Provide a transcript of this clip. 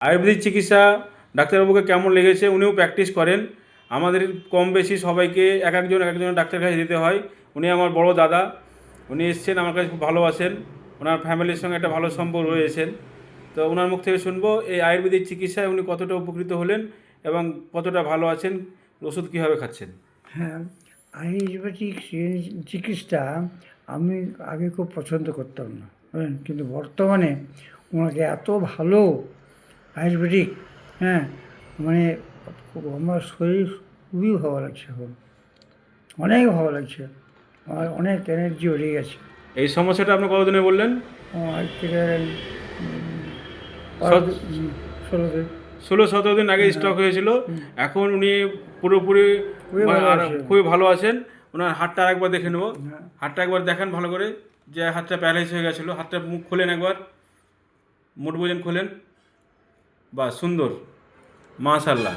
আয়ুর্বেদিক চিকিৎসা ডাক্তারবাবুকে কেমন লেগেছে, উনিও প্র্যাকটিস করেন। আমাদের কম বেশি সবাইকে এক একজন ডাক্তারের কাছে যেতে হয়। উনি আমার বড় দাদা, উনি এসছেন আমার কাছে, খুব ভালোবাসেন। ওনার ফ্যামিলির সঙ্গে একটা ভালো সম্পর্ক রয়েছেন। তো ওনার মুখ থেকে শুনবো এই আয়ুর্বেদিক চিকিৎসায় উনি কতটা উপকৃত হলেন এবং কতটা ভালো আছেন, ওষুধ কীভাবে খাচ্ছেন। হ্যাঁ, আয়ুর্বেদিক চিকিৎসা আমি আগে খুব পছন্দ করতাম না, বুঝলেন, কিন্তু বর্তমানে ওনাকে এত ভালো আয়ুর্বেদিক, হ্যাঁ, মানে আমার শরীর খুবই ভালো লাগছে এখন, অনেক ভালো লাগছে, আমার অনেক এনার্জি বেড়ে গেছে। এই সমস্যাটা আপনি কতদিনে বললেন? আজ থেকে সত- 16 দিন। 16-17 দিন আগে স্ট্রোক হয়েছিল। এখন উনি পুরোপুরি খুবই ভালো আর আছে। খুবই ভালো আছেন। ওনার হাতটা আরেকবার দেখে নেব। হ্যাঁ। হাতটা একবার দেখান ভালো করে, যে হাতটা প্যারালাইজ হয়ে গেছিলো। হাতটা মুখ খোলেন একবার, মুঠ বোঝেন খোলেন। বাহ, সুন্দর, মাশাআল্লাহ।